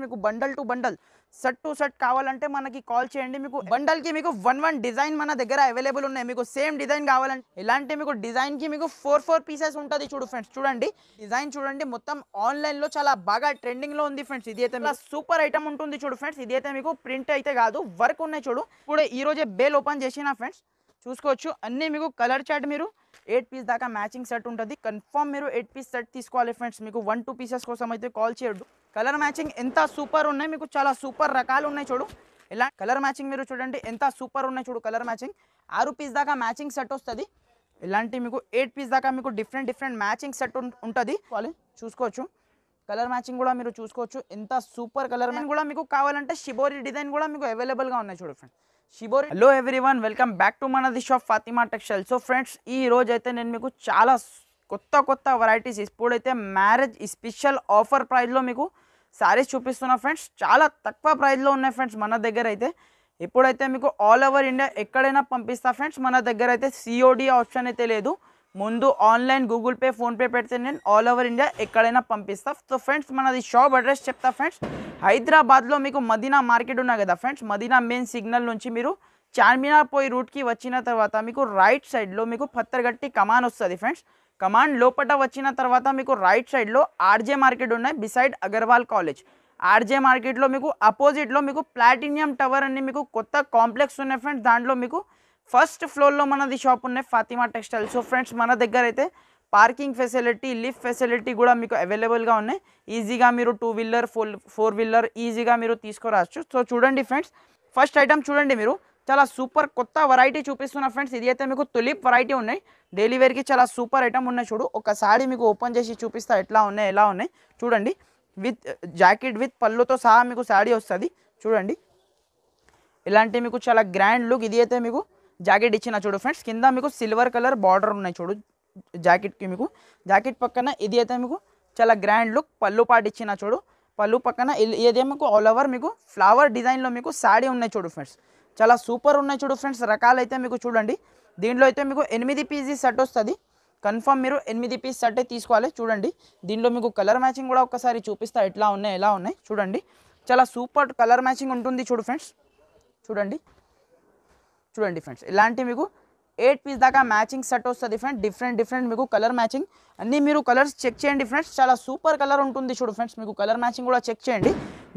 మీకు bundle to bundle set to set కావాలంటే మనకి కాల్ చేయండి. మీకు బండల్కి మీకు వన్ డిజైన్ మన దగ్గర అవైలబుల్ ఉన్నాయి. మీకు సేమ్ డిజైన్ కావాలంటే ఇలాంటి మీకు డిజైన్కి మీకు ఫోర్ పీసెస్ ఉంటుంది. చూడండి ఫ్రెండ్స్, డిజైన్ చూడండి, మొత్తం ఆన్లైన్లో చాలా బాగా ట్రెండింగ్లో ఉంది ఫ్రెండ్స్. ఇది అయితే సూపర్ ఐటమ్ ఉంటుంది. చూడు ఫ్రెండ్స్, ఇది అయితే మీకు ప్రింట్ అయితే కాదు, వర్క్ ఉన్నాయి. చూడు ఇప్పుడు ఈ రోజే బేల్ ఓపెన్ చేసిన ఫ్రెండ్స్, చూసుకోవచ్చు. అన్నీ మీకు కలర్ చార్ట్ మీరు 8 పీస్ దాకా మ్యాచింగ్ సెట్ ఉంటుంది. కన్ఫర్మ్ మీరు 8 పీస్ సెట్ తీసుకోవాలి ఫ్రెండ్స్. మీకు 1-2 పీసెస్ కోసం అయితే కాల్ చేయొద్దు. కలర్ మ్యాచింగ్ ఎంత సూపర్ ఉన్నాయి, మీకు చాలా సూపర్ రకాలు ఉన్నాయి. చూడు ఇలా కలర్ మ్యాచింగ్ మీరు చూడండి ఎంత సూపర్ ఉన్నాయి. చూడు కలర్ మ్యాచింగ్ 6 పీస్ దాకా మ్యాచింగ్ సెట్ వస్తుంది. ఇలాంటి మీకు 8 పీస్ దాకా మీకు డిఫరెంట్ మ్యాచింగ్ సెట్ ఉంటుంది. చూసుకోవచ్చు, కలర్ మ్యాచింగ్ కూడా మీరు చూసుకోవచ్చు. ఎంత సూపర్ కలర్ మ్యాచింగ్ కూడా మీకు కావాలంటే షిబోరి డిజైన్ కూడా మీకు అవైలబుల్గా ఉన్నాయి. చూడు friends, shibori. Hello everyone, welcome back to మనది shop Fatima textile. So friends, ఈ రోజు అయితే నేను మీకు చాలా కొత్త వెరైటీస్, ఇప్పుడైతే మ్యారేజ్ స్పెషల్ ఆఫర్ ప్రైస్లో మీకు శారీస్ చూపిస్తున్నా ఫ్రెండ్స్. చాలా తక్కువ ప్రైస్లో ఉన్నాయి ఫ్రెండ్స్ మన దగ్గర అయితే. ఇప్పుడైతే మీకు ఆల్ ఓవర్ ఇండియా ఎక్కడైనా పంపిస్తా ఫ్రెండ్స్. మన దగ్గర అయితే సిఓడి ఆప్షన్ అయితే లేదు. ముందు ఆన్లైన్ గూగుల్ పే, ఫోన్పే పెడితే నేను ఆల్ ఓవర్ ఇండియా ఎక్కడైనా పంపిస్తా. సో ఫ్రెండ్స్, మనది షాప్ అడ్రస్ చెప్తా ఫ్రెండ్స్. హైదరాబాద్లో మీకు మదీనా మార్కెట్ ఉన్నాయి కదా ఫ్రెండ్స్, మదీనా మెయిన్ సిగ్నల్ నుంచి మీరు చార్మినార్ పోయి రూట్కి వచ్చిన తర్వాత మీకు రైట్ సైడ్లో మీకు పత్తర్గట్టి కమాన్ వస్తుంది ఫ్రెండ్స్. కమాన్ లోపల వచ్చిన తర్వాత మీకు రైట్ సైడ్లో ఆర్జే మార్కెట్ ఉన్నాయి, బిసైడ్ అగర్వాల్ కాలేజ్. ఆర్జే మార్కెట్లో మీకు అపోజిట్లో మీకు ప్లాటినియం టవర్ అని మీకు కొత్త కాంప్లెక్స్ ఉన్నాయి ఫ్రెండ్స్. దాంట్లో మీకు ఫస్ట్ ఫ్లోర్లో మనది షాప్ ఉన్నాయి ఫాతిమా టెక్స్టైల్. సో ఫ్రెండ్స్, మన దగ్గర అయితే పార్కింగ్ ఫెసిలిటీ, లిఫ్ట్ ఫెసిలిటీ కూడా మీకు అవైలబుల్గా ఉన్నాయి. ఈజీగా మీరు 2 వీలర్ 4 వీలర్ ఈజీగా మీరు తీసుకురావచ్చు. సో చూడండి ఫ్రెండ్స్, ఫస్ట్ ఐటమ్ చూడండి మీరు, చాలా సూపర్ కొత్త వెరైటీ చూపిస్తున్నా ఫ్రెండ్స్. ఇది అయితే మీకు తులిప్ వెరైటీ ఉన్నాయి. డైలీ వేర్కి చాలా సూపర్ ఐటమ్ ఉన్నాయి. చూడు ఒకసారి మీకు ఓపెన్ చేసి చూపిస్తా ఎట్లా ఉన్నాయి. చూడండి, విత్ జాకెట్ విత్ పళ్ళుతో సహా మీకు శారీ వస్తుంది. చూడండి, ఇలాంటి మీకు చాలా గ్రాండ్ లుక్. ఇది అయితే మీకు జాకెట్ ఇచ్చిన చూడు ఫ్రెండ్స్, కింద మీకు సిల్వర్ కలర్ బార్డర్ ఉన్నాయి. చూడు జాకెట్కి మీకు జాకెట్ పక్కన ఇది అయితే మీకు చాలా గ్రాండ్ లుక్ పళ్ళు పాటు ఇచ్చిన. చూడు పళ్ళు పక్కన ఇదే మీకు ఆల్ ఓవర్ మీకు ఫ్లవర్ డిజైన్లో మీకు శారీ ఉన్నాయి. చూడు ఫ్రెండ్స్, చాలా సూపర్ ఉన్నాయి. చూడు ఫ్రెండ్స్, రకాలు అయితే మీకు చూడండి. దీంట్లో అయితే మీకు 8 పీసీ సెట్ వస్తుంది. కన్ఫర్మ్ మీరు 8 పీస్ సెట్ తీసుకోవాలి. చూడండి, దీంట్లో మీకు కలర్ మ్యాచింగ్ కూడా ఒకసారి చూపిస్తా ఎట్లా ఉన్నాయి. చూడండి, చాలా సూపర్ కలర్ మ్యాచింగ్ ఉంటుంది. చూడు ఫ్రెండ్స్, చూడండి ఫ్రెండ్స్, ఇలాంటి మీకు 8 పీస్ దాకా మ్యాచింగ్ సెట్ వస్తుంది ఫ్రెండ్స్. డిఫరెంట్ మీకు కలర్ మ్యాచింగ్ అన్నీ మీరు కలర్స్ చెక్ చేయండి ఫ్రెండ్స్. చాలా సూపర్ కలర్ ఉంటుంది. చూడు ఫ్రెండ్స్, మీకు కలర్ మ్యాచింగ్ కూడా చెక్ చేయండి.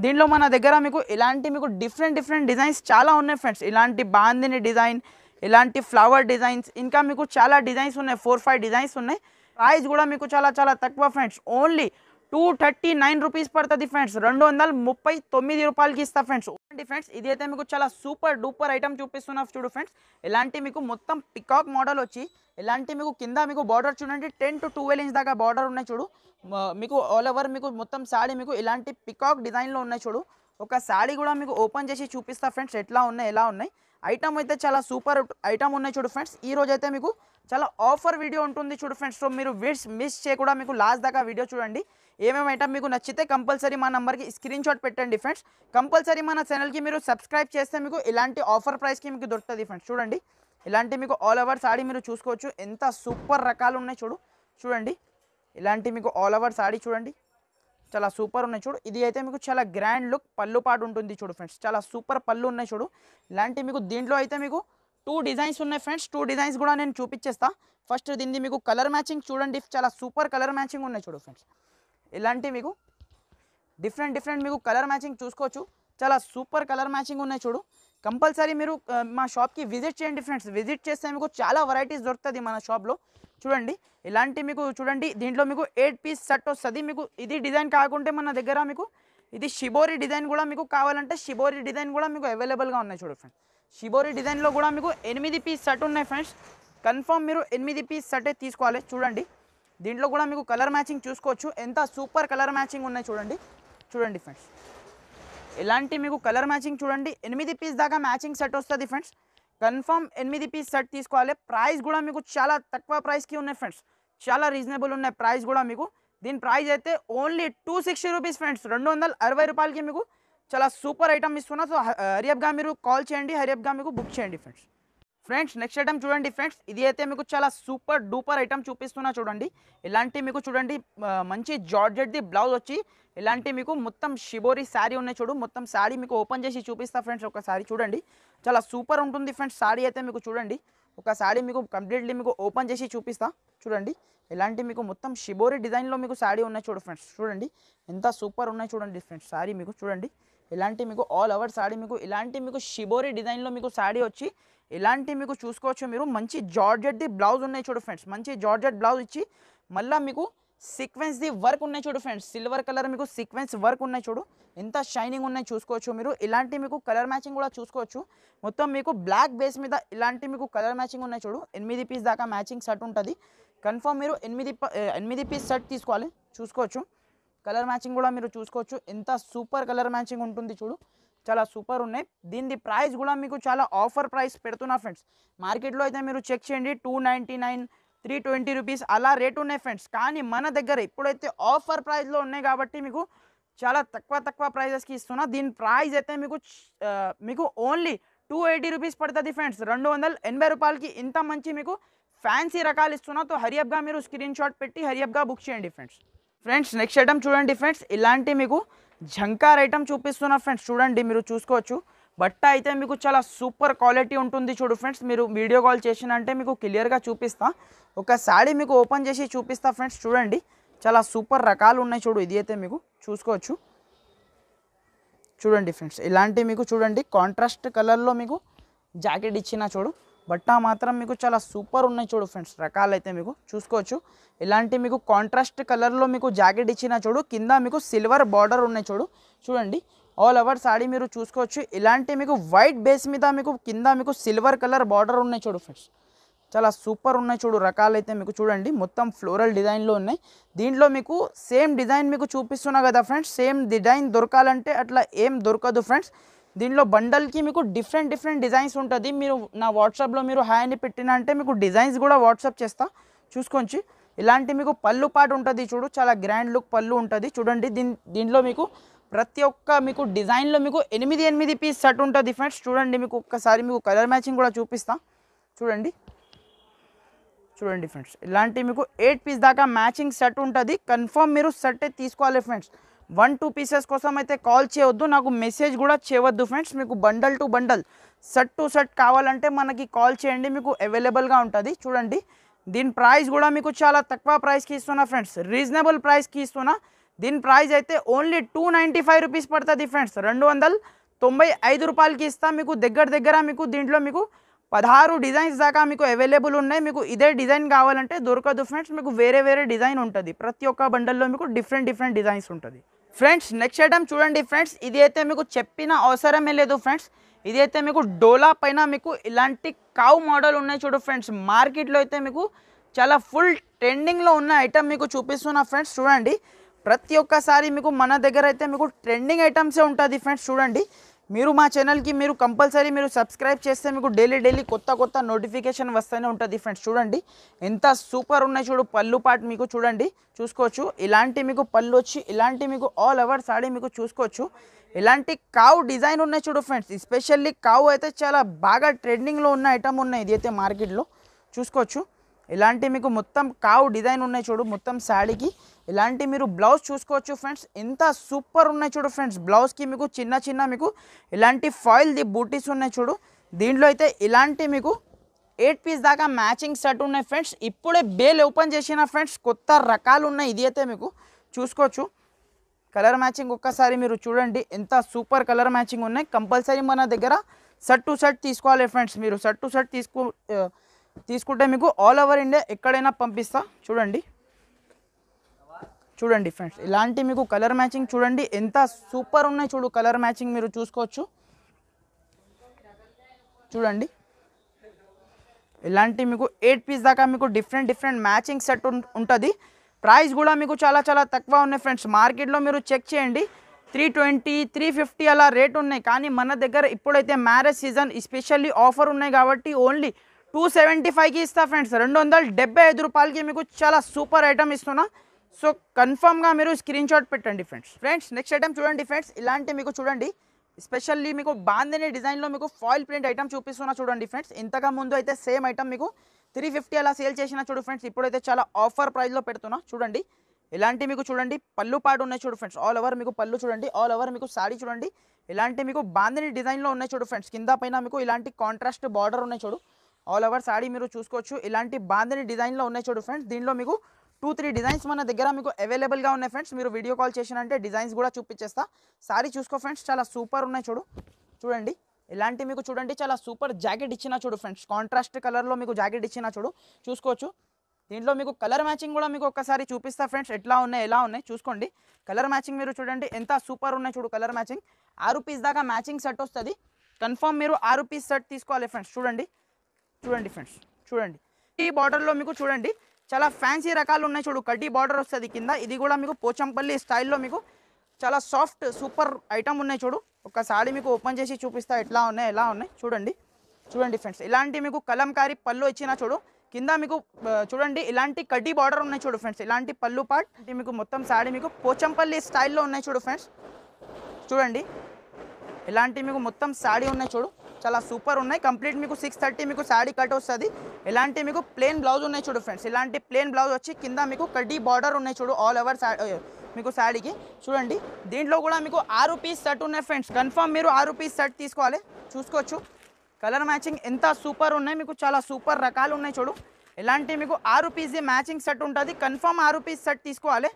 దీంట్లో మన దగ్గర మీకు ఇలాంటి మీకు డిఫరెంట్ డిజైన్స్ చాలా ఉన్నాయి ఫ్రెండ్స్. ఇలాంటి బాందిని డిజైన్, ఇలాంటి ఫ్లవర్ డిజైన్స్, ఇంకా మీకు చాలా డిజైన్స్ ఉన్నాయి. 4-5 డిజైన్స్ ఉన్నాయి. ప్రైస్ కూడా మీకు చాలా తక్కువ ఫ్రెండ్స్. ఓన్లీ 239 రూపీస్ పడుతుంది ఫ్రెండ్స్. 239 రూపాయలకి ఇస్తా ఫ్రెండ్స్. ఫ్రెండ్స్, ఇది అయితే మీకు చాలా సూపర్ డూపర్ ఐటమ్ చూపిస్తున్నా. చూడు ఫ్రెండ్స్, ఇలాంటి మీకు మొత్తం పికాక్ మోడల్ వచ్చి ఇలాంటి మీకు కింద మీకు బార్డర్ చూడండి 10 to 12 ఇంచ్ దాకా బార్డర్ ఉన్నాయి. చూడు మీకు ఆల్ ఓవర్ మీకు మొత్తం శారీ మీకు ఇలాంటి పికాక్ డిజైన్లో ఉన్నాయి. చూడు ఒక శారీ కూడా మీకు ఓపెన్ చేసి చూపిస్తా ఫ్రెండ్స్ ఎట్లా ఉన్నాయి. ఐటమ్ అయితే చాలా సూపర్ ఐటమ్ ఉన్నాయి. చూడు ఫ్రెండ్స్, ఈ రోజు అయితే మీకు చాలా ఆఫర్ వీడియో ఉంటుంది. చూడు ఫ్రెండ్స్, సో మీరు మిస్ చేయకుండా మీకు లాస్ట్ దాకా వీడియో చూడండి. ఏమేమి ఐటమ్ మీకు నచ్చితే కంపల్సరీ మా నెంబర్కి స్క్రీన్ షాట్ పెట్టండి ఫ్రెండ్స్. కంపల్సరీ మన ఛానల్కి మీరు సబ్స్క్రైబ్ చేస్తే మీకు ఇలాంటి ఆఫర్ ప్రైస్కి మీకు దొరుకుతుంది ఫ్రెండ్స్. చూడండి, ఇలాంటి మీకు ఆల్ ఓవర్ సాడీ మీరు చూసుకోవచ్చు. ఎంత సూపర్ రకాలు ఉన్నాయి. చూడండి, ఇలాంటి మీకు ఆల్ ఓవర్ సాడీ చూడండి, చాలా సూపర్ ఉన్నాయి. చూడు ఇది అయితే మీకు చాలా గ్రాండ్ లుక్ పళ్ళు పాటు ఉంటుంది. చూడు ఫ్రెండ్స్, చాలా సూపర్ పళ్ళు ఉన్నాయి. చూడు ఇలాంటి మీకు దీంట్లో అయితే మీకు 2 డిజైన్స్ ఉన్నాయి ఫ్రెండ్స్. 2 డిజైన్స్ కూడా నేను చూపించేస్తా. ఫస్ట్ దీన్ని మీకు కలర్ మ్యాచింగ్ చూడండి, చాలా సూపర్ కలర్ మ్యాచింగ్ ఉన్నాయి. చూడు ఫ్రెండ్స్, ఇలాంటి మీకు డిఫరెంట్ మీకు కలర్ మ్యాచింగ్ చూసుకోవచ్చు. చాలా సూపర్ కలర్ మ్యాచింగ్ ఉన్నాయి. చూడు కంపల్సరీ మీరు మా షాప్కి విజిట్ చేయండి ఫ్రెండ్స్. విజిట్ చేస్తే మీకు చాలా వెరైటీస్ దొరుకుతుంది మన షాప్లో. చూడండి, ఇలాంటి మీకు చూడండి, దీంట్లో మీకు 8 పీస్ సెట్ వస్తుంది. మీకు ఇది డిజైన్ కాకుంటే మన దగ్గర మీకు ఇది షిబోరి డిజైన్ కూడా మీకు కావాలంటే షిబోరి డిజైన్ కూడా మీకు అవైలబుల్గా ఉన్నాయి. చూడు ఫ్రెండ్స్, షిబోరి డిజైన్లో కూడా మీకు 8 పీస్ సెట్ ఉన్నాయి ఫ్రెండ్స్. కన్ఫర్మ్ మీరు 8 పీస్ సెట్ తీసుకోవాలి. చూడండి, దీంట్లో కూడా మీకు కలర్ మ్యాచింగ్ చూసుకోవచ్చు. ఎంత సూపర్ కలర్ మ్యాచింగ్ ఉన్నాయి. చూడండి ఫ్రెండ్స్, ఇలాంటి మీకు కలర్ మ్యాచింగ్ చూడండి. 8 పీస్ దాకా మ్యాచింగ్ సెట్ వస్తుంది ఫ్రెండ్స్. కన్ఫర్మ్ 8 పీస్ సెట్ తీసుకోవాలి. ప్రైస్ కూడా మీకు చాలా తక్కువ ప్రైస్కి ఉన్నాయి ఫ్రెండ్స్. చాలా రీజనబుల్ ఉన్నాయి ప్రైస్ కూడా మీకు. దీని ప్రైస్ అయితే ఓన్లీ 260 రూపీస్ ఫ్రెండ్స్. 260 రూపాయలకి మీకు చాలా సూపర్ ఐటమ్ ఇస్తున్నా. సో హరియప్గా మీరు కాల్ చేయండి, హరియప్గా మీకు బుక్ చేయండి ఫ్రెండ్స్. ఫ్రెండ్స్ నెక్స్ట్ ఐటమ్ చూడండి ఫ్రెండ్స్, ఇది అయితే మీకు చాలా సూపర్ డూపర్ ఐటమ్ చూపిస్తున్నా చూడండి. ఇలాంటి మీకు చూడండి మంచి జార్జెట్ది బ్లౌజ్ వచ్చి ఇలాంటి మీకు మొత్తం షిబోరి శారీ ఉన్నాయి చూడు. మొత్తం శారీ మీకు ఓపెన్ చేసి చూపిస్తా ఫ్రెండ్స్. ఒకసారి చూడండి, చాలా సూపర్ ఉంటుంది ఫ్రెండ్స్ శారీ అయితే మీకు చూడండి. ఒక శారీ మీకు కంప్లీట్లీ మీకు ఓపెన్ చేసి చూపిస్తా చూడండి. ఇలాంటి మీకు మొత్తం షిబోరి డిజైన్లో మీకు శారీ ఉన్నాయి చూడు ఫ్రెండ్స్. చూడండి ఎంత సూపర్ ఉన్నాయి చూడండి ఫ్రెండ్స్ శారీ మీకు చూడండి. ఇలాంటి మీకు ఆల్ ఓవర్ శారీ మీకు ఇలాంటి మీకు షిబోరి డిజైన్లో మీకు శారీ వచ్చి ఇలాంటి మీకు చూసుకోవచ్చు మీరు. మంచి జార్జెట్ది బ్లౌజ్ ఉన్నాయి చూడు ఫ్రెండ్స్. మంచి జార్జెట్ బ్లౌజ్ ఇచ్చి మళ్ళీ మీకు సీక్వెన్స్ది వర్క్ ఉన్నాయి చూడు ఫ్రెండ్స్. సిల్వర్ కలర్ మీకు సీక్వెన్స్ వర్క్ ఉన్నాయి చూడు, ఎంత షైనింగ్ ఉన్నాయి చూసుకోవచ్చు మీరు. ఇలాంటి మీకు కలర్ మ్యాచింగ్ కూడా చూసుకోవచ్చు. మొత్తం మీకు బ్లాక్ బేస్ మీద ఇలాంటి మీకు కలర్ మ్యాచింగ్ ఉన్నాయి చూడు. 8 పీస్ దాకా మ్యాచింగ్ సెట్ ఉంటుంది. కన్ఫర్మ్ మీరు 8 పీస్ సెట్ తీసుకోవాలి. చూసుకోవచ్చు కలర్ మ్యాచింగ్ కూడా మీరు చూసుకోవచ్చు. ఎంత సూపర్ కలర్ మ్యాచింగ్ ఉంటుంది చూడు, చాలా సూపర్ ఉన్నాయి. దీని ప్రైస్ కూడా మీకు చాలా ఆఫర్ ప్రైస్ పెడుతున్నా ఫ్రెండ్స్. మార్కెట్లో అయితే మీరు చెక్ చేయండి 299, 320 రూపీస్ అలా రేట్ ఉన్నాయి ఫ్రెండ్స్. కానీ మన దగ్గర ఇప్పుడైతే ఆఫర్ ప్రైస్లో ఉన్నాయి కాబట్టి మీకు చాలా తక్కువ ప్రైజెస్కి ఇస్తున్నా. దీని ప్రైస్ అయితే మీకు ఓన్లీ 280 రూపీస్ పడుతుంది ఫ్రెండ్స్. 280 రూపాయలకి ఇంత మంచి మీకు ఫ్యాన్సీ రకాలు ఇస్తున్నా. తో హరియప్గా మీరు స్క్రీన్ షాట్ పెట్టి హరియప్గా బుక్ చేయండి ఫ్రెండ్స్. ఫ్రెండ్స్ నెక్స్ట్ ఐటమ్ చూడండి ఫ్రెండ్స్, ఇలాంటి మీకు జంకార్ ఐటమ్ చూపిస్తున్నా ఫ్రెండ్స్. చూడండి మీరు చూసుకోవచ్చు. బట్ట అయితే మీకు చాలా సూపర్ క్వాలిటీ ఉంటుంది చూడు ఫ్రెండ్స్. మీరు వీడియో కాల్ చేసినంటే మీకు క్లియర్గా చూపిస్తా. ఒక శారీ మీకు ఓపెన్ చేసి చూపిస్తా ఫ్రెండ్స్. చూడండి చాలా సూపర్ రకాలు ఉన్నాయి చూడు. ఇది అయితే మీకు చూసుకోవచ్చు. చూడండి ఫ్రెండ్స్, ఇలాంటి మీకు చూడండి కాంట్రాస్ట్ కలర్లో మీకు జాకెట్ ఇచ్చిన చూడు. బట్ట మాత్రం మీకు చాలా సూపర్ ఉన్నాయి చూడు ఫ్రెండ్స్. రకాలు అయితే మీకు చూసుకోవచ్చు. ఇలాంటి మీకు కాంట్రాస్ట్ కలర్లో మీకు జాకెట్ ఇచ్చిన చూడు. కింద మీకు సిల్వర్ బార్డర్ ఉన్నాయి చూడు. చూడండి ఆల్ ఓవర్ సాడీ మీరు చూసుకోవచ్చు. ఇలాంటి మీకు వైట్ బేస్ మీద మీకు కింద మీకు సిల్వర్ కలర్ బార్డర్ ఉన్నాయి చూడు ఫ్రెండ్స్. చాలా సూపర్ ఉన్నాయి చూడు రకాలు అయితే మీకు చూడండి. మొత్తం ఫ్లోరల్ డిజైన్లో ఉన్నాయి. దీంట్లో మీకు సేమ్ డిజైన్ మీకు చూపిస్తున్నా కదా ఫ్రెండ్స్. సేమ్ డిజైన్ దొరకాలంటే అట్లా ఏం దొరకదు ఫ్రెండ్స్. దీనిలో బండల్కి మీకు డిఫరెంట్ డిజైన్స్ ఉంటుంది. మీరు నా వాట్సాప్లో మీరు హాయ్ అని పెట్టిన అంటే మీకు డిజైన్స్ కూడా వాట్సాప్ చేస్తా చూసుకోండి. ఇలాంటి మీకు పళ్ళు పాటు ఉంటుంది చూడు, చాలా గ్రాండ్ లుక్ పళ్ళు ఉంటుంది చూడండి. దీంట్లో మీకు ప్రతి ఒక్క మీకు డిజైన్లో మీకు 8 పీస్ సెట్ ఉంటుంది ఫ్రెండ్స్. చూడండి మీకు ఒక్కసారి మీకు కలర్ మ్యాచింగ్ కూడా చూపిస్తా చూడండి. చూడండి ఫ్రెండ్స్, ఇలాంటి మీకు 8 పీస్ దాకా మ్యాచింగ్ సెట్ ఉంటుంది. కన్ఫర్మ్ మీరు సెట్ తీసుకోవాలి ఫ్రెండ్స్. 1-2 పీసెస్ కోసం అయితే కాల్ చేయవద్దు, నాకు మెసేజ్ కూడా చేయవద్దు ఫ్రెండ్స్. మీకు bundle to bundle set to set కావాలంటే మనకి కాల్ చేయండి, మీకు అవైలబుల్గా ఉంటుంది. చూడండి దీని ప్రైస్ కూడా మీకు చాలా తక్కువ ప్రైస్కి ఇస్తున్నా ఫ్రెండ్స్. రీజనబుల్ ప్రైస్కి ఇస్తున్నా. దీని ప్రైస్ అయితే ఓన్లీ 295 రూపీస్ పడుతుంది ఫ్రెండ్స్. 295 రూపాయలకి ఇస్తా. మీకు దగ్గర మీకు దీంట్లో మీకు 16 డిజైన్స్ దాకా మీకు అవైలబుల్ ఉన్నాయి. మీకు ఇదే డిజైన్ కావాలంటే దొరకదు ఫ్రెండ్స్. మీకు వేరే డిజైన్ ఉంటుంది. ప్రతి ఒక్క బండల్లో మీకు డిఫరెంట్ డిజైన్స్ ఉంటుంది ఫ్రెండ్స్. నెక్స్ట్ ఐటమ్ చూడండి ఫ్రెండ్స్, ఇది అయితే మీకు చెప్పిన అవసరమే లేదు ఫ్రెండ్స్. ఇది అయితే మీకు డోలా పైన మీకు ఇలాంటి కావ్ మోడల్ ఉన్నాయి చూడు ఫ్రెండ్స్. మార్కెట్లో అయితే మీకు చాలా ఫుల్ ట్రెండింగ్లో ఉన్న ఐటమ్ మీకు చూపిస్తున్నా ఫ్రెండ్స్. చూడండి ప్రతి ఒక్కసారి మీకు మన దగ్గర అయితే మీకు ట్రెండింగ్ ఐటమ్సే ఉంటుంది ఫ్రెండ్స్. చూడండి మీరు మా ఛానల్కి మీరు కంపల్సరీ మీరు సబ్స్క్రైబ్ చేస్తే మీకు డైలీ కొత్త నోటిఫికేషన్ వస్తూనే ఉంటుంది ఫ్రెండ్స్. చూడండి ఎంత సూపర్ ఉన్నాయి చూడు. పళ్ళు పాటు మీకు చూడండి చూసుకోవచ్చు. ఇలాంటి మీకు పళ్ళు వచ్చి ఇలాంటి మీకు ఆల్ ఓవర్ సాడీ మీకు చూసుకోవచ్చు. ఇలాంటి కావ్ డిజైన్ ఉన్నాయి చూడు ఫ్రెండ్స్. ఎస్పెషల్లీ కావ్ అయితే చాలా బాగా ట్రెండింగ్లో ఉన్న ఐటమ్ ఉన్నాయి. ఇది అయితే మార్కెట్లో చూసుకోవచ్చు. ఇలాంటి మీకు మొత్తం కావ్ డిజైన్ ఉన్నాయి చూడు మొత్తం శాడీకి. ఇలాంటి మీరు బ్లౌజ్ చూసుకోవచ్చు ఫ్రెండ్స్. ఎంత సూపర్ ఉన్నాయి చూడు ఫ్రెండ్స్. బ్లౌజ్కి మీకు చిన్న మీకు ఇలాంటి ఫాయిల్ది బూటీస్ ఉన్నాయి చూడు. దీంట్లో అయితే ఇలాంటి మీకు 8 పీస్ దాకా మ్యాచింగ్ సెట్ ఉన్నాయి ఫ్రెండ్స్. ఇప్పుడే బేల్ ఓపెన్ చేసిన ఫ్రెండ్స్. కొత్త రకాలు ఉన్నాయి. ఇది అయితే మీకు చూసుకోవచ్చు. కలర్ మ్యాచింగ్ ఒక్కసారి మీరు చూడండి ఎంత సూపర్ కలర్ మ్యాచింగ్ ఉన్నాయి. కంపల్సరీ మన దగ్గర సెట్ టు సెట్ తీసుకోవాలి ఫ్రెండ్స్. మీరు సెట్ టు సెట్ తీసుకుంటే మీకు ఆల్ ఓవర్ ఇండియా ఎక్కడైనా పంపిస్తా. చూడండి ఫ్రెండ్స్, ఇలాంటి మీకు కలర్ మ్యాచింగ్ చూడండి ఎంత సూపర్ ఉన్నాయి చూడు. కలర్ మ్యాచింగ్ మీరు చూసుకోవచ్చు. చూడండి ఇలాంటి మీకు 8 పీస్ దాకా మీకు డిఫరెంట్ మ్యాచింగ్ సెట్ ఉంటుంది. ప్రైస్ కూడా మీకు చాలా తక్కువ ఉన్నాయి ఫ్రెండ్స్. మార్కెట్లో మీరు చెక్ చేయండి 320, 350 అలా రేట్ ఉన్నాయి. కానీ మన దగ్గర ఇప్పుడైతే మ్యారేజ్ సీజన్ ఎస్పెషల్లీ ఆఫర్ ఉన్నాయి కాబట్టి ఓన్లీ 275కి ఇస్తా ఫ్రెండ్స్. 275 రూపాయలకి మీకు చాలా సూపర్ ఐటమ్ ఇస్తున్నా. సో కన్ఫర్మ్గా మీరు స్క్రీన్ షాట్ పెట్టండి ఫ్రెండ్స్. నెక్స్ట్ ఐటమ్ చూడండి ఫ్రెండ్స్, ఇలాంటి మీకు చూడండి స్పెషల్లీ మీకు బాందిని డిజైన్లో మీకు ఫాయిల్ ప్రింట్ ఐటమ్ చూపిస్తున్నా చూడండి ఫ్రెండ్స్. ఇంతగా ముందు అయితే సేమ్ ఐటమ్ మీకు 350 అలా సేల్ చేసిన చూడు ఫ్రెండ్స్. ఇప్పుడైతే చాలా ఆఫర్ ప్రైస్లో పెడుతున్నా చూడండి. ఇలాంటి మీకు చూడండి పళ్ళు పాటు ఉన్నాయి చూడు ఫ్రెండ్స్. ఆల్ ఓవర్ మీకు పళ్ళు చూడండి, ఆల్ ఓవర్ మీకు సారీ చూడండి. ఇలాంటి మీకు బాందిని డిజైన్లో ఉన్నాయి చూడు ఫ్రెండ్స్. కింద పైన మీకు ఇలాంటి కాంట్రాస్ట్ బార్డర్ ఉన్నాయి చూడు. ఆల్ ఓవర్ సారీ మీరు చూసుకోవచ్చు. ఇలాంటి బాందిని డిజైన్లో ఉన్నాయి చూడు ఫ్రెండ్స్. దీనిలో మీకు 2-3 డిజైన్స్ మన దగ్గర మీకు అవైలబుల్గా ఉన్నాయి ఫ్రెండ్స్. మీరు వీడియో కాల్ చేసినంటే డిజైన్స్ కూడా చూపించేస్తా. సారీ చూసుకో ఫ్రెండ్స్, చాలా సూపర్ ఉన్నాయి చూడు. చూడండి ఇలాంటి మీకు చూడండి చాలా సూపర్ జాకెట్ ఇచ్చిన చూడు ఫ్రెండ్స్. కాంట్రాస్ట్ కలర్లో మీకు జాకెట్ ఇచ్చిన చూడు, చూసుకోవచ్చు. దీంట్లో మీకు కలర్ మ్యాచింగ్ కూడా మీకు ఒక్కసారి చూపిస్తా ఫ్రెండ్స్. ఎట్లా ఉన్నాయి ఎలా ఉన్నాయి చూసుకోండి. కలర్ మ్యాచింగ్ మీరు చూడండి ఎంత సూపర్ ఉన్నాయి చూడు. కలర్ మ్యాచింగ్ 6 పీస్ దాకా మ్యాచింగ్ సెట్ వస్తుంది. కన్ఫర్మ్ మీరు 6 పీస్ సెట్ తీసుకోవాలి ఫ్రెండ్స్. చూడండి చూడండి ఫ్రెండ్స్, చూడండి ఈ బార్డర్లో మీకు చూడండి చాలా ఫ్యాన్సీ రకాలు ఉన్నాయి చూడు. కడ్డీ బార్డర్ వస్తుంది కింద. ఇది కూడా మీకు పోచంపల్లి స్టైల్లో మీకు చాలా సాఫ్ట్ సూపర్ ఐటమ్ ఉన్నాయి చూడు. ఒకసారి మీకు ఓపెన్ చేసి చూపిస్తా ఎట్లా ఉన్నాయి ఎలా ఉన్నాయి చూడండి. చూడండి ఫ్రెండ్స్ ఇలాంటి మీకు కలంకారీ పళ్ళు ఇచ్చిన చూడు. కింద మీకు చూడండి ఇలాంటి కడ్డీ బార్డర్ ఉన్నాయి చూడు ఫ్రెండ్స్. ఇలాంటి పళ్ళు పార్ట్ మీకు మొత్తం సారీ మీకు పోచంపల్లి స్టైల్లో ఉన్నాయి చూడు ఫ్రెండ్స్. చూడండి ఇలాంటి మీకు మొత్తం సారీ ఉన్నాయి చూడు, చాలా సూపర్ ఉన్నాయి. కంప్లీట్ మీకు 630 మీకు సారీ కట్ వస్తుంది. ఇలాంటి మీకు ప్లేన్ బ్లౌజ్ ఉన్నాయి చూడు ఫ్రెండ్స్. ఇలాంటి ప్లేన్ బ్లౌజ్ వచ్చి కింద మీకు కడ్డీ బార్డర్ ఉన్నాయి చూడు ఆల్ ఓవర్ మీకు శారీకి. చూడండి దీంట్లో కూడా మీకు 6 పీస్ సెట్ ఉన్నాయి ఫ్రెండ్స్. కన్ఫర్మ్ మీరు 6 పీస్ సెట్ తీసుకోవాలి. చూసుకోవచ్చు కలర్ మ్యాచింగ్ ఎంత సూపర్ ఉన్నాయి. మీకు చాలా సూపర్ రకాలు ఉన్నాయి చూడు. ఇలాంటి మీకు 6 పీస్ మ్యాచింగ్ సెట్ ఉంటుంది. కన్ఫర్మ్ 6 పీస్ సెట్ తీసుకోవాలి.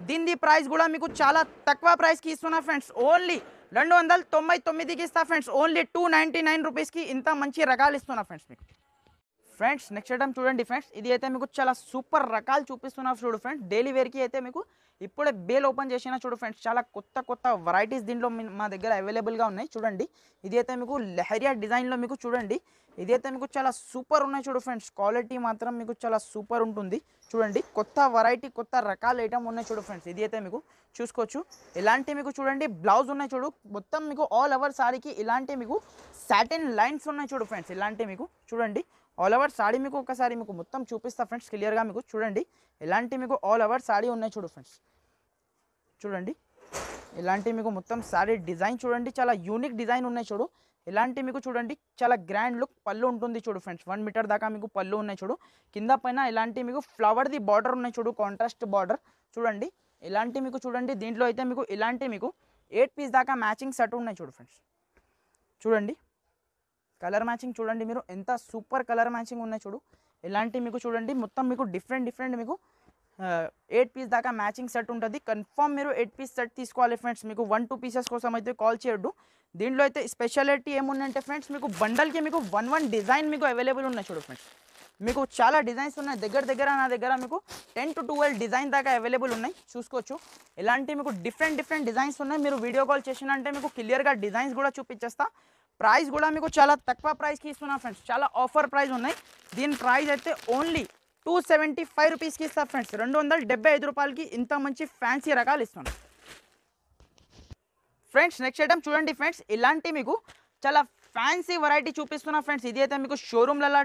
దీని ప్రైస్ కూడా మీకు చాలా తక్కువ ప్రైస్కి ఇస్తున్నా ఫ్రెండ్స్. ఓన్లీ 299కి ఇస్తా ఫ్రెండ్స్. ఓన్లీ 299 రూపీస్కి ఇంత మంచి రకాలు ఇస్తున్నా ఫ్రెండ్స్ మీకు. ఫ్రెండ్స్ నెక్స్ట్ ఐటమ్ చూడండి ఫ్రెండ్స్. ఇది అయితే మీకు చాలా సూపర్ రకాలు చూపిస్తున్నా చూడు ఫ్రెండ్స్. డైలీ వేర్కి అయితే మీకు ఇప్పుడే బేల్ ఓపెన్ చేసిన చూడు ఫ్రెండ్స్. చాలా కొత్త కొత్త వెరైటీస్ దీంట్లో మా దగ్గర అవైలబుల్గా ఉన్నాయి చూడండి. ఇది అయితే మీకు లెహరియా డిజైన్లో మీకు చూడండి. ఇది అయితే మీకు చాలా సూపర్ ఉన్నాయి చూడు ఫ్రెండ్స్. క్వాలిటీ మాత్రం మీకు చాలా సూపర్ ఉంటుంది చూడండి. కొత్త వెరైటీ కొత్త రకాల ఐటమ్ ఉన్నాయి చూడు ఫ్రెండ్స్. ఇది అయితే మీకు చూసుకోవచ్చు. ఇలాంటి మీకు చూడండి బ్లౌజ్ ఉన్నాయి చూడు. మొత్తం మీకు ఆల్ ఓవర్ సారీకి ఇలాంటి మీకు సాటిన్ లైన్స్ ఉన్నాయి చూడు ఫ్రెండ్స్. ఇలాంటి మీకు చూడండి ఆల్ ఓవర్ సారీ మీకు ఒకసారి మీకు మొత్తం చూపిస్తా ఫ్రెండ్స్ క్లియర్గా మీకు చూడండి. ఇలాంటి మీకు ఆల్ ఓవర్ సారీ ఉన్నాయి చూడు ఫ్రెండ్స్. చూడండి ఇలాంటి మీకు మొత్తం సారీ డిజైన్ చూడండి చాలా యూనిక్ డిజైన్ ఉన్నాయి చూడు. ఇలాంటి మీకు చూడండి చాలా గ్రాండ్ లుక్ పళ్ళు ఉంటుంది చూడు ఫ్రెండ్స్. 1 మీటర్ దాకా మీకు పళ్ళు ఉన్నాయి చూడు. కింద పైన ఇలాంటి మీకు ఫ్లవర్ది బార్డర్ ఉన్నాయి చూడు, కాంట్రాస్ట్ బార్డర్ చూడండి. ఇలాంటి మీకు చూడండి దీంట్లో అయితే మీకు ఇలాంటి మీకు 8 పీస్ దాకా మ్యాచింగ్ సెట్ ఉన్నాయి చూడు ఫ్రెండ్స్. చూడండి కలర్ మ్యాచింగ్ చూడండి మీరు ఎంత సూపర్ కలర్ మ్యాచింగ్ ఉన్నాయి చూడు. ఇలాంటి మీకు చూడండి మొత్తం మీకు డిఫరెంట్ మీకు 8 పీస్ దాకా మ్యాచింగ్ సెట్ ఉంటుంది. కన్ఫర్మ్ మీరు 8 పీస్ సెట్ తీసుకోవాలి ఫ్రెండ్స్. మీకు 1-2 పీసెస్ కోసం అయితే కాల్ చేయొద్దు. దీంట్లో అయితే స్పెషాలిటీ ఏముందంటే ఫ్రెండ్స్ మీకు బండల్కి మీకు 1 డిజైన్ మీకు అవైలబుల్ ఉన్నాయి చూడు ఫ్రెండ్స్. మీకు చాలా డిజైన్స్ ఉన్నాయి. దగ్గర నా దగ్గర మీకు 10 to 12 డిజైన్ దాకా అవైలబుల్ ఉన్నాయి చూసుకోవచ్చు. ఇలాంటి మీకు డిఫరెంట్ డిజైన్స్ ఉన్నాయి. మీరు వీడియో కాల్ చేసినంటే మీకు క్లియర్గా డిజైన్స్ కూడా చూపించేస్తా. ప్రైస్ కూడా మీకు చాలా తక్కువ ప్రైస్కి ఇస్తున్నా ఫ్రెండ్స్. చాలా ఆఫర్ ప్రైస్ ఉన్నాయి. దీని ప్రైస్ అయితే ఓన్లీ 275 రూపీస్కి ఇస్తా ఫ్రెండ్స్. 275 రూపాయలకి ఇంత మంచి ఫ్యాన్సీ రకాలు ఇస్తున్నాను ఫ్రెండ్స్. నెక్స్ట్ ఐటమ్ చూడండి ఫ్రెండ్స్. ఇలాంటి మీకు చాలా ఫ్యాన్సీ వెరైటీ చూపిస్తున్నా ఫ్రెండ్స్. ఇది అయితే మీకు షోరూమ్లలో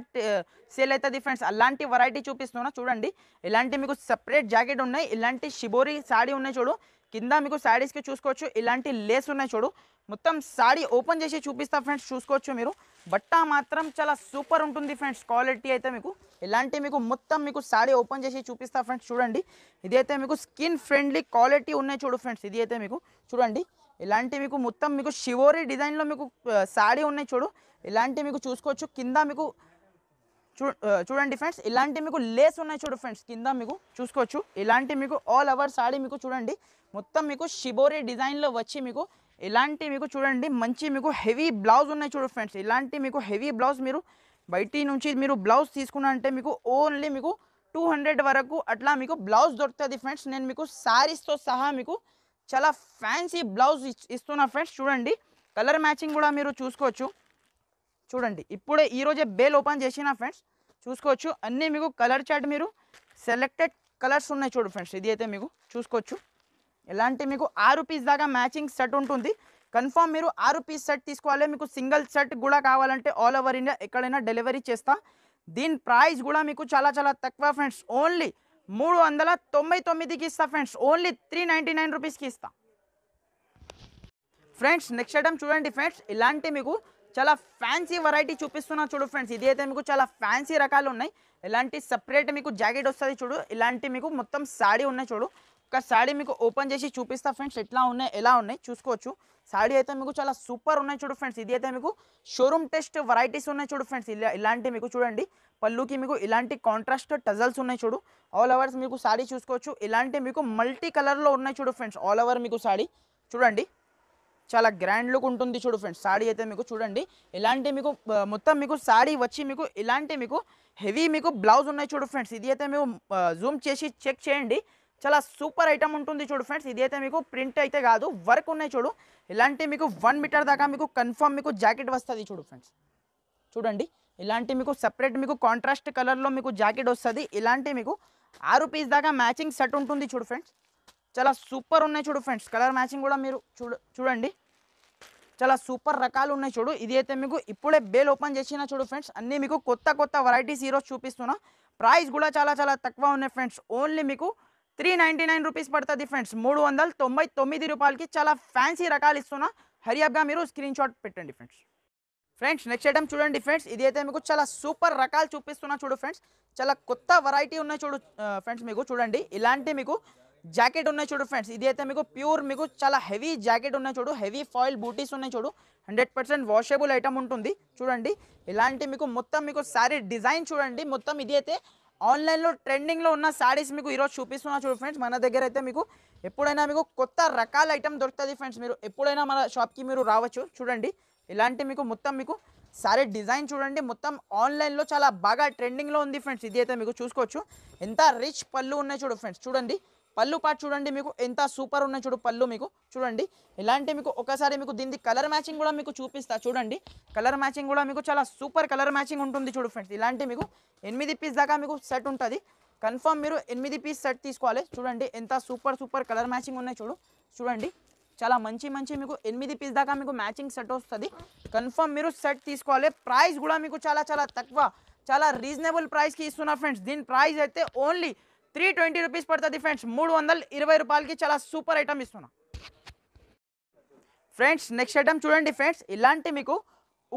సేల్ అవుతుంది ఫ్రెండ్స్. అలాంటి వెరైటీ చూపిస్తున్నా చూడండి. ఇలాంటి మీకు సపరేట్ జాకెట్ ఉన్నాయి. ఇలాంటి షిబోరి సాడీ ఉన్నాయి చూడు. కింద మీకు శారీస్కి చూసుకోవచ్చు. ఇలాంటి లేస్ ఉన్నాయి చూడు. మొత్తం సాడీ ఓపెన్ చేసి చూపిస్తా ఫ్రెండ్స్. చూసుకోవచ్చు మీరు. బట్ట మాత్రం చాలా సూపర్ ఉంటుంది ఫ్రెండ్స్. క్వాలిటీ అయితే మీకు ఇలాంటి మీకు మొత్తం మీకు సాడీ ఓపెన్ చేసి చూపిస్తా ఫ్రెండ్స్. చూడండి ఇది అయితే మీకు స్కిన్ ఫ్రెండ్లీ క్వాలిటీ ఉన్నాయి చూడు ఫ్రెండ్స్. ఇది అయితే మీకు చూడండి ఇలాంటి మీకు మొత్తం మీకు షివోరీ డిజైన్లో మీకు సాడీ ఉన్నాయి చూడు. ఇలాంటి మీకు చూసుకోవచ్చు. కింద మీకు చూడండి ఫ్రెండ్స్ ఇలాంటి మీకు లేస్ ఉన్నాయి చూడు ఫ్రెండ్స్. కింద మీకు చూసుకోవచ్చు. ఇలాంటి మీకు ఆల్ ఓవర్ సాడీ మీకు చూడండి మొత్తం మీకు షిబోరీ డిజైన్లో వచ్చి మీకు ఇలాంటి మీకు చూడండి మంచి మీకు హెవీ బ్లౌజ్ ఉన్నాయి చూడు ఫ్రెండ్స్. ఇలాంటి మీకు హెవీ బ్లౌజ్ మీరు బయటి నుంచి మీరు బ్లౌజ్ తీసుకున్నారంటే మీకు ఓన్లీ మీకు 200 వరకు అట్లా మీకు బ్లౌజ్ దొరుకుతుంది ఫ్రెండ్స్. నేను మీకు శారీస్తో సహా మీకు చాలా ఫ్యాన్సీ బ్లౌజ్ ఇస్తున్నా ఫ్రెండ్స్. చూడండి కలర్ మ్యాచింగ్ కూడా మీరు చూసుకోవచ్చు. చూడండి ఇప్పుడే ఈరోజే బేల్ ఓపెన్ చేసిన ఫ్రెండ్స్. చూసుకోవచ్చు అన్నీ మీకు కలర్ చార్ట్ మీరు సెలెక్టెడ్ కలర్స్ ఉన్నాయి చూడు ఫ్రెండ్స్. ఇది అయితే మీకు చూసుకోవచ్చు. ఇలాంటి మీకు 6 పీస్ దాకా మ్యాచింగ్ సెట్ ఉంటుంది. కన్ఫర్మ్ మీరు 6 పీస్ సెట్ తీసుకోవాలి. మీకు సింగిల్ సెట్ కూడా కావాలంటే ఆల్ ఓవర్ ఇండియా ఎక్కడైనా డెలివరీ చేస్తా. దీని ప్రైస్ కూడా మీకు చాలా తక్కువ ఫ్రెండ్స్. ఓన్లీ 399కి ఇస్తా ఫ్రెండ్స్. ఓన్లీ 399 రూపీస్కి ఇస్తా ఫ్రెండ్స్ నెక్స్ట్ ఐటమ్ చూడండి ఫ్రెండ్స్, ఇలాంటి మీకు చాలా ఫ్యాన్సీ వెరైటీ చూపిస్తున్నా చూడు ఫ్రెండ్స్. ఇది అయితే మీకు చాలా ఫ్యాన్సీ రకాలు ఉన్నాయి. ఇలాంటి సపరేట్ మీకు జాకెట్ వస్తుంది చూడు. ఇలాంటి మీకు మొత్తం సాడీ ఉన్నాయి చూడు. ఒక సాడీ మీకు ఓపెన్ చేసి చూపిస్తా ఫ్రెండ్స్, ఎట్లా ఉన్నాయి ఎలా ఉన్నాయి చూసుకోవచ్చు. సాడీ అయితే మీకు చాలా సూపర్ ఉన్నాయి చూడు ఫ్రెండ్స్. ఇది అయితే మీకు షోరూమ్ టెస్ట్ వెరైటీస్ ఉన్నాయి చూడు ఫ్రెండ్స్. ఇలాంటి మీకు చూడండి, పళ్ళుకి మీకు ఇలాంటి కాంట్రాస్ట్ టజల్స్ ఉన్నాయి చూడు. ఆల్ ఓవర్స్ మీకు సాడీ చూసుకోవచ్చు. ఇలాంటి మీకు మల్టీ కలర్లో ఉన్నాయి చూడు ఫ్రెండ్స్. ఆల్ ఓవర్ మీకు సాడీ చూడండి, చాలా గ్రాండ్ లుక్ ఉంటుంది చూడు ఫ్రెండ్స్. సాడీ అయితే మీకు చూడండి, ఇలాంటి మీకు మొత్తం మీకు సాడీ వచ్చి మీకు ఇలాంటి మీకు హెవీ మీకు బ్లౌజ్ ఉన్నాయి చూడు ఫ్రెండ్స్. ఇది అయితే మీకు జూమ్ చేసి చెక్ చేయండి, చాలా సూపర్ ఐటమ్ ఉంటుంది చూడు ఫ్రెండ్స్. ఇది అయితే మీకు ప్రింట్ అయితే కాదు, వర్క్ ఉన్నాయి చూడు. ఇలాంటి మీకు 1 మీటర్ దాకా మీకు కన్ఫర్మ్ మీకు జాకెట్ వస్తుంది చూడు ఫ్రెండ్స్. చూడండి, ఇలాంటి మీకు సపరేట్ మీకు కాంట్రాస్ట్ కలర్లో మీకు జాకెట్ వస్తుంది. ఇలాంటి మీకు 6 పీస్ దాకా మ్యాచింగ్ సెట్ ఉంటుంది చూడు ఫ్రెండ్స్. చాలా సూపర్ ఉన్నాయి చూడు ఫ్రెండ్స్. కలర్ మ్యాచింగ్ కూడా మీరు చూడండి, చాలా సూపర్ రకాలు ఉన్నాయి చూడు. ఇది అయితే మీకు ఇప్పుడే బేల్ ఓపెన్ చేసిన చూడు ఫ్రెండ్స్. అన్నీ మీకు కొత్త కొత్త వెరైటీస్ ఈరోజు చూపిస్తున్నా. ప్రైస్ కూడా చాలా చాలా తక్కువ ఉన్నాయి ఫ్రెండ్స్. ఓన్లీ మీకు 399 రూపీస్ పడుతుంది ఫ్రెండ్స్. 399 రూపాయలకి చాలా ఫ్యాన్సీ రకాలు ఇస్తున్నా. హరియాబ్గా మీరు స్క్రీన్ షాట్ పెట్టండి ఫ్రెండ్స్. ఫ్రెండ్స్ నెక్స్ట్ ఐటమ్ చూడండి ఫ్రెండ్స్. ఇది అయితే మీకు చాలా సూపర్ రకాలు చూపిస్తున్నా చూడు ఫ్రెండ్స్. చాలా కొత్త వెరైటీ ఉన్నాయి చూడు ఫ్రెండ్స్. మీకు చూడండి, ఇలాంటి మీకు జాకెట్ ఉన్నాయి చూడు ఫ్రెండ్స్. ఇది అయితే మీకు ప్యూర్ మీకు చాలా హెవీ జాకెట్ ఉన్నాయి చూడు. హెవీ ఫాయిల్ బూటీస్ ఉన్నాయి చూడు. 100% వాషబుల్ ఐటమ్ ఉంటుంది చూడండి. ఇలాంటి మీకు మొత్తం మీకు శారీ డిజైన్ చూడండి. మొత్తం ఇది అయితే ఆన్లైన్లో ట్రెండింగ్లో ఉన్న శారీస్ మీకు ఈరోజు చూపిస్తున్నా చూడు ఫ్రెండ్స్. మన దగ్గర అయితే మీకు ఎప్పుడైనా మీకు కొత్త రకాల ఐటమ్ దొరుకుతుంది ఫ్రెండ్స్. మీరు ఎప్పుడైనా మన షాప్కి మీరు రావచ్చు. చూడండి, ఇలాంటి మీకు మొత్తం మీకు సారీ డిజైన్ చూడండి. మొత్తం ఆన్లైన్లో చాలా బాగా ట్రెండింగ్లో ఉంది ఫ్రెండ్స్. ఇది అయితే మీకు చూసుకోవచ్చు. ఎంత రిచ్ పళ్ళు ఉన్నాయి చూడు ఫ్రెండ్స్. చూడండి, పళ్ళు పాటు చూడండి, మీకు ఎంత సూపర్ ఉన్నాయి చూడు పళ్ళు మీకు చూడండి. ఇలాంటి మీకు ఒకసారి మీకు దీని కలర్ మ్యాచింగ్ కూడా మీకు చూపిస్తా చూడండి. కలర్ మ్యాచింగ్ కూడా మీకు చాలా సూపర్ కలర్ మ్యాచింగ్ ఉంటుంది చూడు ఫ్రెండ్స్. ఇలాంటి మీకు 8 పీస్ దాకా మీకు సెట్ ఉంటుంది. కన్ఫర్మ్ మీరు 8 పీస్ సెట్ తీసుకోవాలి. చూడండి, ఎంత సూపర్ కలర్ మ్యాచింగ్ ఉన్నాయి చూడండి. చాలా మంచి మీకు 8 పీస్ దాకా మీకు మ్యాచింగ్ సెట్ వస్తుంది. కన్ఫర్మ్ మీరు సెట్ తీసుకోవాలి. ప్రైస్ కూడా మీకు చాలా చాలా తక్కువ, చాలా రీజనబుల్ ప్రైస్కి ఇస్తున్నా ఫ్రెండ్స్. దీని ప్రైస్ అయితే ఓన్లీ 320 రూపీస్ పడుతుంది ఫ్రెండ్స్. 320 రూపాయలకి చాలా సూపర్ ఐటమ్ ఇస్తున్నా ఫ్రెండ్స్. నెక్స్ట్ ఐటమ్ చూడండి ఫ్రెండ్స్. ఇలాంటి మీకు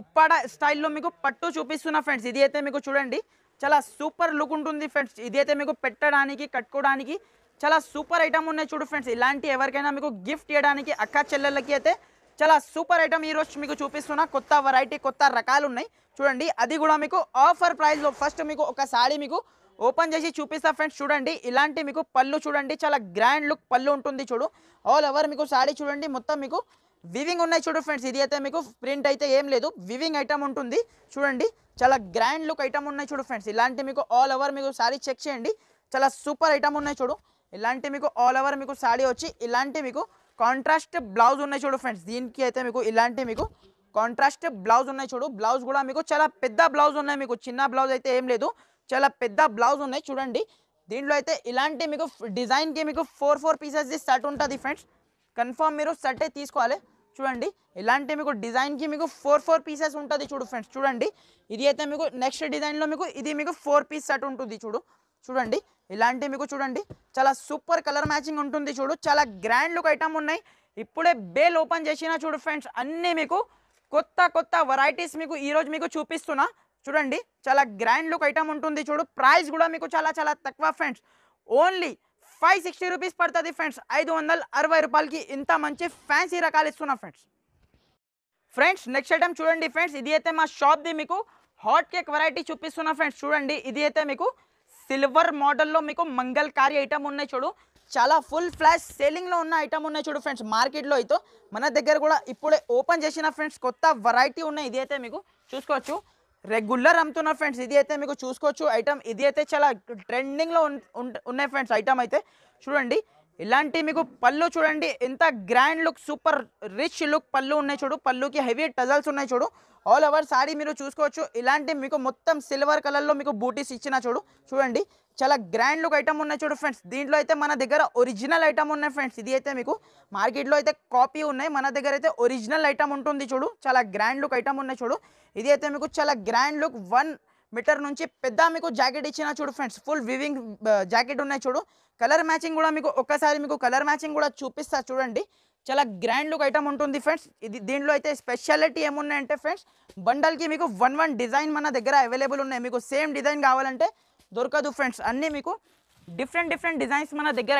ఉప్పాడ స్టైల్లో మీకు పట్టు చూపిస్తున్నా ఫ్రెండ్స్. ఇది అయితే మీకు చూడండి, చాలా సూపర్ లుక్ ఉంటుంది ఫ్రెండ్స్. ఇది అయితే మీకు పెట్టడానికి కట్టుకోవడానికి చాలా సూపర్ ఐటమ్ ఉన్నాయి చూడు ఫ్రెండ్స్. ఇలాంటి ఎవరికైనా మీకు గిఫ్ట్ ఇవ్వడానికి అక్క చెల్లెళ్ళకి అయితే చాలా సూపర్ ఐటమ్ ఈరోజు మీకు చూపిస్తున్నా. కొత్త వెరైటీ కొత్త రకాలు ఉన్నాయి చూడండి. అది కూడా మీకు ఆఫర్ ప్రైస్లో. ఫస్ట్ మీకు ఒక సారీ మీకు ఓపెన్ చేసి చూపిస్తా ఫ్రెండ్స్. చూడండి, ఇలాంటి మీకు పళ్ళు చూడండి, చాలా గ్రాండ్ లుక్ పళ్ళు ఉంటుంది చూడు. ఆల్ ఓవర్ మీకు సారీ చూడండి, మొత్తం మీకు వివింగ్ ఉన్నాయి చూడు ఫ్రెండ్స్. ఇది అయితే మీకు ప్రింట్ అయితే ఏం లేదు, వివింగ్ ఐటమ్ ఉంటుంది చూడండి. చాలా గ్రాండ్ లుక్ ఐటమ్ ఉన్నాయి చూడు ఫ్రెండ్స్. ఇలాంటి మీకు ఆల్ ఓవర్ మీకు సారీ చెక్ చేయండి, చాలా సూపర్ ఐటమ్ ఉన్నాయి చూడు. ఇలాంటి మీకు ఆల్ ఓవర్ మీకు సారీ వచ్చి ఇలాంటి మీకు కాంట్రాస్ట్ బ్లౌజ్ ఉన్నాయి చూడు ఫ్రెండ్స్. దీనికి అయితే మీకు ఇలాంటి మీకు కాంట్రాస్ట్ బ్లౌజ్ ఉన్నాయి చూడు. బ్లౌజ్ కూడా మీకు చాలా పెద్ద బ్లౌజ్ ఉన్నాయి, మీకు చిన్న బ్లౌజ్ అయితే ఏం లేదు, చాలా పెద్ద బ్లౌజ్ ఉన్నాయి చూడండి. దీంట్లో అయితే ఇలాంటి మీకు డిజైన్కి మీకు 4 పీసెస్ సెట్ ఉంటుంది ఫ్రెండ్స్. కన్ఫర్మ్ మీరు సెట్ తీసుకోవాలి. చూడండి, ఇలాంటి మీకు డిజైన్కి మీకు 4 పీసెస్ ఉంటుంది చూడు ఫ్రెండ్స్. చూడండి, ఇది అయితే మీకు నెక్స్ట్ డిజైన్లో మీకు ఇది మీకు 4 పీస్ సెట్ ఉంటుంది చూడండి. ఇలాంటి మీకు చూడండి, చాలా సూపర్ కలర్ మ్యాచింగ్ ఉంటుంది చూడు. చాలా గ్రాండ్ లుక్ ఐటమ్ ఉన్నాయి. ఇప్పుడే బేల్ ఓపెన్ చేసినా చూడు ఫ్రెండ్స్. అన్నీ మీకు కొత్త వెరైటీస్ మీకు ఈరోజు మీకు చూపిస్తున్నా చూడండి. చాలా గ్రాండ్ లుక్ ఐటమ్ ఉంటుంది చూడు. ప్రైస్ కూడా మీకు చాలా చాలా తక్కువ ఫ్రెండ్స్. ఓన్లీ 560 రూపీస్ పడుతుంది ఫ్రెండ్స్. 560 రూపాయలకి ఇంత మంచి ఫ్యాన్సీ రకాలు ఇస్తున్నా ఫ్రెండ్స్. నెక్స్ట్ ఐటమ్ చూడండి ఫ్రెండ్స్. ఇది అయితే మా షాప్ది మీకు హాట్ కేక్ వెరైటీ చూపిస్తున్నా ఫ్రెండ్స్. చూడండి, ఇది అయితే మీకు సిల్వర్ మోడల్లో మీకు మంగళకారి ఐటమ్ ఉన్నాయి చూడు. చాలా ఫుల్ ఫ్లాష్ సేలింగ్లో ఉన్న ఐటమ్ ఉన్నాయి చూడు ఫ్రెండ్స్. మార్కెట్లో అయితే మన దగ్గర కూడా ఇప్పుడే ఓపెన్ చేసిన ఫ్రెండ్స్ కొత్త వెరైటీ ఉన్నాయి. ఇది అయితే మీకు చూసుకోవచ్చు, రెగ్యులర్ అమ్ముతున్నారు ఫ్రెండ్స్. ఇది అయితే మీకు చూసుకోవచ్చు ఐటమ్. ఇది అయితే చాలా ట్రెండింగ్లో ఉన్నాయి ఫ్రెండ్స్ ఐటమ్ అయితే చూడండి. ఇలాంటి మీకు పళ్ళు చూడండి, ఎంత grand look super rich look పళ్ళు ఉన్నాయి చూడు. పళ్ళుకి హెవీ టజల్స్ ఉన్నాయి చూడు. ఆల్ ఓవర్ సారీ మీరు చూసుకోవచ్చు. ఇలాంటి మీకు మొత్తం సిల్వర్ కలర్లో మీకు బూటీస్ ఇచ్చిన చూడండి. చాలా గ్రాండ్ లుక్ ఐటమ్ ఉన్నాయి చూడు ఫ్రెండ్స్. దీంట్లో అయితే మన దగ్గర ఒరిజినల్ ఐటమ్ ఉన్నాయి ఫ్రెండ్స్. ఇది అయితే మీకు మార్కెట్లో అయితే కాపీ ఉన్నాయి, మన దగ్గర అయితే ఒరిజినల్ ఐటమ్ ఉంటుంది చూడు. చాలా గ్రాండ్ లుక్ ఐటమ్ ఉన్నాయి చూడు. ఇది అయితే మీకు చాలా గ్రాండ్ లుక్ 1 మీటర్ నుంచి పెద్ద మీకు జాకెట్ ఇచ్చిన చూడు ఫ్రెండ్స్. ఫుల్ వివింగ్ జాకెట్ ఉన్నాయి చూడు. కలర్ మ్యాచింగ్ కూడా మీకు ఒక్కసారి మీకు కలర్ మ్యాచింగ్ కూడా చూపిస్తా చూడండి. చాలా గ్రాండ్ లుక్ ఐటమ్ ఉంటుంది ఫ్రెండ్స్. ఇది దీంట్లో అయితే స్పెషాలిటీ ఏమున్నాయంటే ఫ్రెండ్స్, బండల్కి మీకు వన్ డిజైన్ మన దగ్గర అవైలబుల్ ఉన్నాయి. మీకు సేమ్ డిజైన్ కావాలంటే దొరకదు ఫ్రెండ్స్. అన్నీ మీకు డిఫరెంట్ డిజైన్స్ మన దగ్గర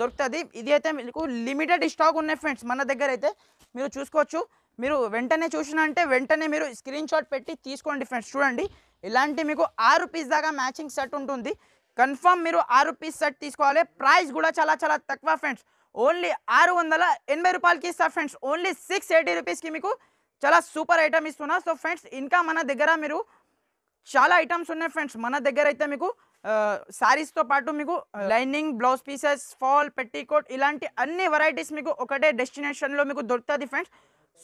దొరుకుతుంది. ఇది అయితే మీకు లిమిటెడ్ స్టాక్ ఉన్నాయి ఫ్రెండ్స్ మన దగ్గర అయితే. మీరు చూసుకోవచ్చు. మీరు వెంటనే చూసినంటే వెంటనే మీరు స్క్రీన్ షాట్ పెట్టి తీసుకోండి ఫ్రెండ్స్. చూడండి, ఇలాంటి మీకు 6 పీస్ దాకా మ్యాచింగ్ సెట్ ఉంటుంది. కన్ఫర్మ్ మీరు 6 పీస్ సెట్ తీసుకోవాలి. ప్రైస్ కూడా చాలా తక్కువ ఫ్రెండ్స్. ఓన్లీ 680 రూపాయలకి ఇస్తా ఫ్రెండ్స్. ఓన్లీ 680 రూపీస్కి మీకు చాలా సూపర్ ఐటమ్ ఇస్తున్నా. సో ఫ్రెండ్స్, ఇంకా మన దగ్గర మీరు చాలా ఐటమ్స్ ఉన్నాయి ఫ్రెండ్స్. మన దగ్గర అయితే మీకు శారీస్తో పాటు మీకు lining, blouse pieces, fall, petticoat ఇలాంటి అన్ని వెరైటీస్ మీకు ఒకటే డెస్టినేషన్లో మీకు దొరుకుతుంది ఫ్రెండ్స్.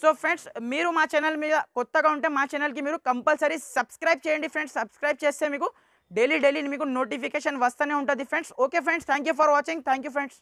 సో ఫ్రెండ్స్, మీరు మా ఛానల్ మీద కొత్తగా ఉంటే మా ఛానల్కి మీరు కంపల్సరీ సబ్స్క్రైబ్ చేయండి ఫ్రెండ్స్. సబ్స్క్రైబ్ చేస్తే మీకు డైలీ మీకు నోటిఫికేషన్ వస్తూనే ఉంటుంది friends. Okay friends, thank you for watching. Thank you friends.